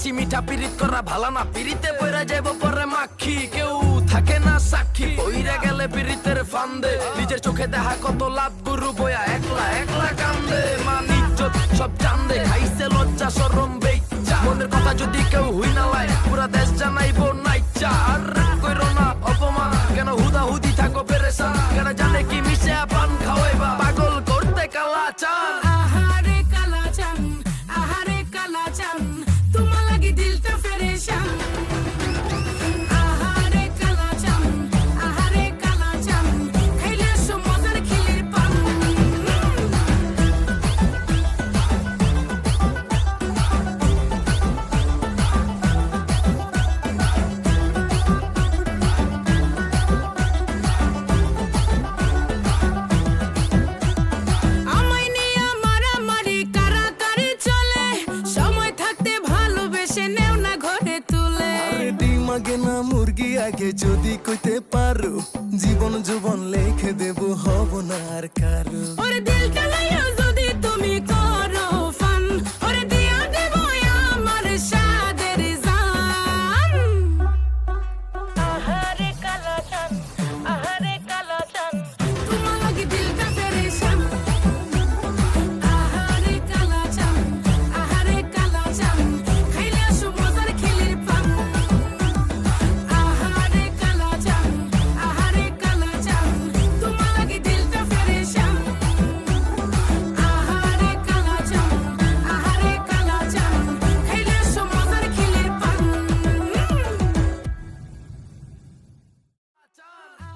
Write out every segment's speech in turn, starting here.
মিষ্টি মিঠা পিরিত করা ভালা না, পিরিতে পয়রা যাইব পরে মাখি, কেউ থাকে না সাক্ষী। পইরা গেলে পিরিতের ফান্দে, নিজের চোখে দেখা কত লাভ গুরু বয়া একলা একলা কান্দে। মান ইজ্জত সব চান্দে, খাইছে লজ্জা শরম বেইচ্চা, মনের কথা যদি কেউ হুই না লাই পুরা দেশ জানাইব নাইচা। আর কইরো না অপমান, কেন হুদাহুদি থাকো পেরেশান, কেন জানে কি মিশে পান খাওয়াইবা পাগল করতে কালা চান। আহারে কালা চান, আহারে কালা চান, তোমার লাগি দিলটা ফেরেশান। আহারে কালা চান, আহারে কালা চান, খাইলে সো মজার খিলির পান। আমায় নিয়ে মারামারি কারাকারি চলে, সময় থাকতে ভালোবেসে নেও না ঘরে তুলে। আরে ডিম আগে না মুরগি আগে যদি কইতে পারো, জীবন যৌবন লেখে দেব হব না আর কারো। ওরে দিলটা লাইয়া যদি তুমি করো ফান, ওরে দিয়া দেব আমার সাদের জান। আহারে কালা চান, আহারে কালা চান, তোমার লাগি দিলটা ফেরেশান। আহারে কালা চান, আহারে কালা চান, খাইলে আসো মজার খিলির পান। আহারে কালা চান, আহারে কালা চান, তোমার লাগি দিলটা ফেরেশান। আহারে কালা চান, আহারে কালা চান, খাইলে আসো মজার খিলির পান।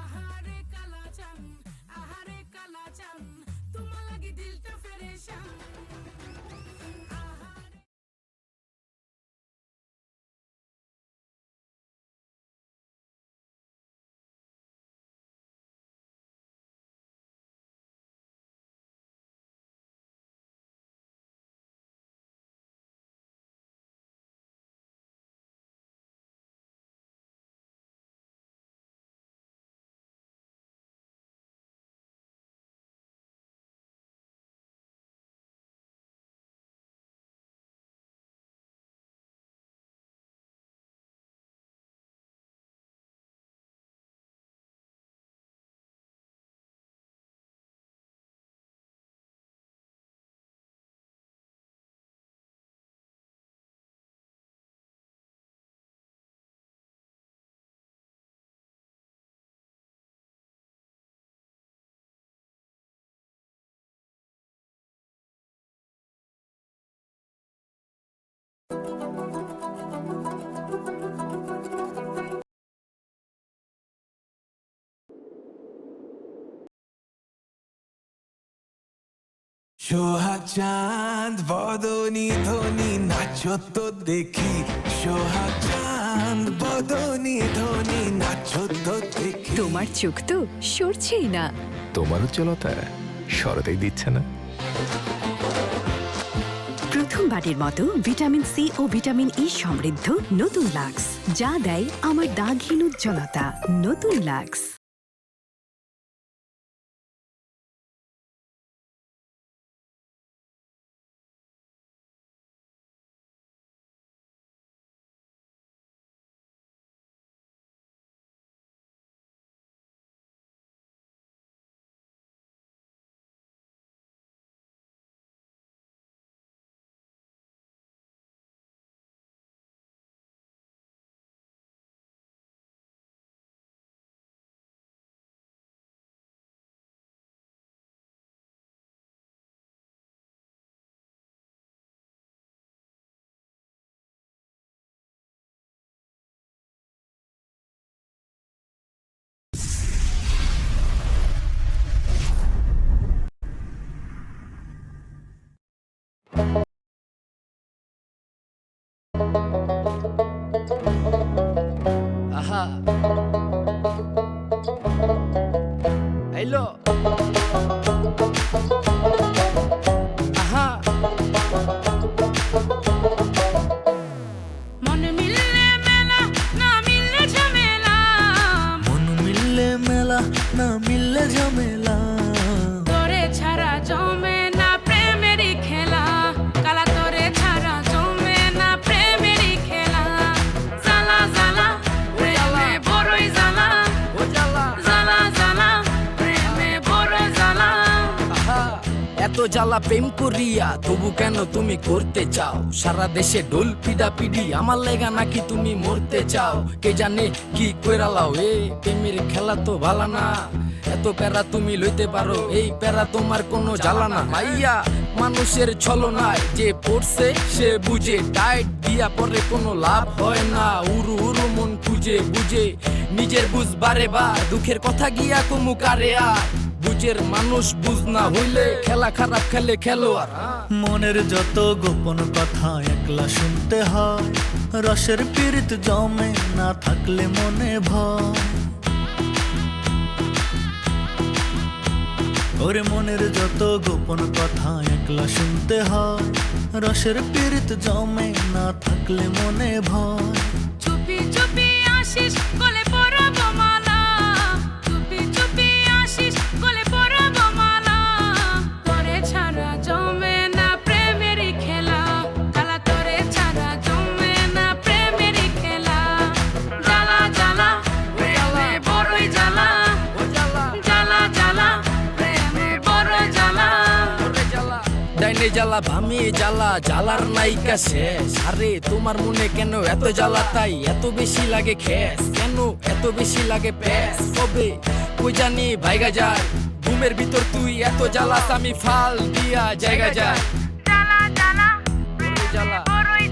আহারে কালা চান, আহারে কালা চান, তোমার লাগি দিলটা ফেরেশান। সোহাগ চাঁদ বদনি ধনি নাচো তো দেখি, সোহাগ চাঁদ বদনি ধনি নাচো তো দেখি। তোমার চোখ তো সরছেই না। তোমার উজ্জ্বলতা সরতেই দিচ্ছে না। প্রথমবারের মতো ভিটামিন সি ও ভিটামিন ই সমৃদ্ধ নতুন লাক্স, যা দেয় আমার দাগহীন উজ্জ্বলতা। নতুন লাক্স। আহা আইলো আহা মন মিললে মেলা, না মিললে ঝামেলা। মন মিললে মেলা, না মিললে ঝামেলা। তোরে ছাড়া জমে না প্রেমেরই খেলা, কালা তোরে ছাড়া জমে না প্রেমেরই খেলা। এত জ্বালা প্রেম করিয়া তবু কেন তুমি করতে চাও সারা দেশে ডোল পিডা পিডি আমার লেগা নাকি তুমি মরতে চাও কে জানে কি কইরালাও এ প্রেমের খেলা তো ভালা না এত প্যারা তুমি লইতে পারো এই প্যারা তোমার কোনো জ্বালা না মাইয়া মানুষের ছলনায় যে পড়ছে সে বুঝে ডায়েট দিয়া পরে কোনো লাভ হয় না উরু উরু মন খুঁজে বুঝে নিজের বুঝ বারে বার দুঃখের কথা গিয়া কুমু কারে আর বুঝের মানুষ বুঝ না হইলে খেলা খারাপ খেলে খেলোয়াড় মনের যত গোপন কথা একলা শুনতে হয় রসের পীড়িত জমে না থাকলে মনে ভয় ওরে মনের যত গোপন কথা একলা শুনতে হয় রসের পীড়িত জমে না থাকলে মনে ভয় চুপি চুপি আসিস গলে পরাব মালা চুপি চুপি আসিস গলে পরাব মালা তোরে ছাড়া জমে না প্রেমের খেলা জ্বালা তোরে ছাড়া জমে না প্রেমের খেলা জ্বালা জ্বালা প্রেমে বড়ই জ্বালা ও জ্বালা জ্বালা জ্বালা প্রেমে বড় জ্বালা ডাইনে জ্বালা ভামে জ্বালা জ্বালার নাইকা শেষ আরে তোমার মনে কেন এত জ্বালা তাই এত বেশি লাগে খেস কেন এত বেশি লাগে প্যাস কবে কই জানি ভাইগা যায় ঘুমের ভিতর তুই এত জ্বালাস আমি ফাল দিয়া জায়গা যায় জ্বালা জ্বালা বড়ই জ্বালা বড়ই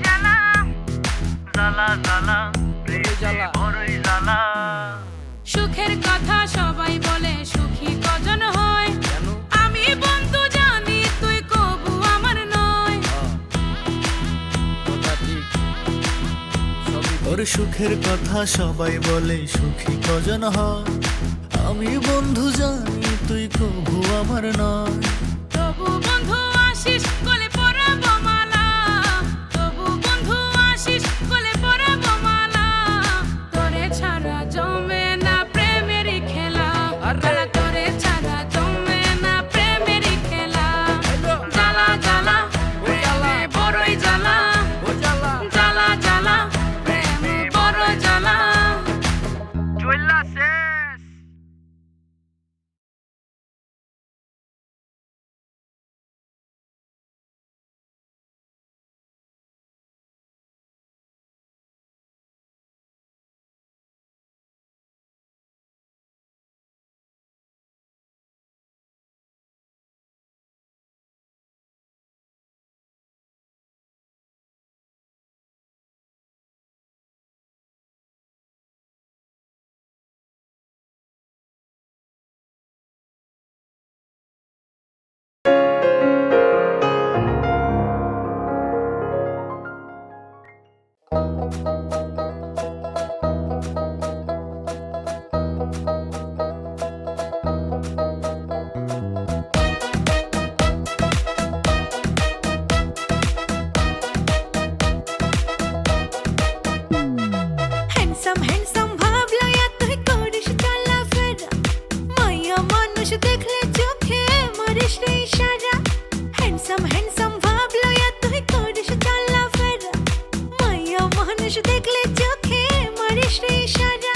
জ্বালা বড়ই জ্বালা সুখের কথা সবাই বলে সুখী কজন হয় কেন আমি বন্ধু জানি তুই কবু আমার নয় কথা ঠিক সবই ওর সুখের কথা সবাই বলে সুখী কজন হয় আমি বন্ধু জানি তুই কভু আমার নয় তবু বন্ধু আসিস গলে পরাব মালা তবু বন্ধু আসিস গলে পরাব মালা তোরে ছাড়া জমে না প্রেমের খেলা খেলা তোরে ছাড়া জমে না প্রেমের খেলা জ্বালা জ্বালা প্রেমে বড়ই জ্বালা ও জ্বালা জ্বালা জ্বালা প্রেমে বড় জ্বালা হ্যান্ডসাম হ্যান্ডসাম ভাবলো তুই করিস চলাফেরা মাইয়া মানুষ দেখলে চোখে মারিস রে ইশারা হ্যান্ডসাম হ্যান্ডসাম ভাবলো তুই করিস চলাফেরা মাইয়া মানুষ দেখলে চোখে মারিস রে ইশারা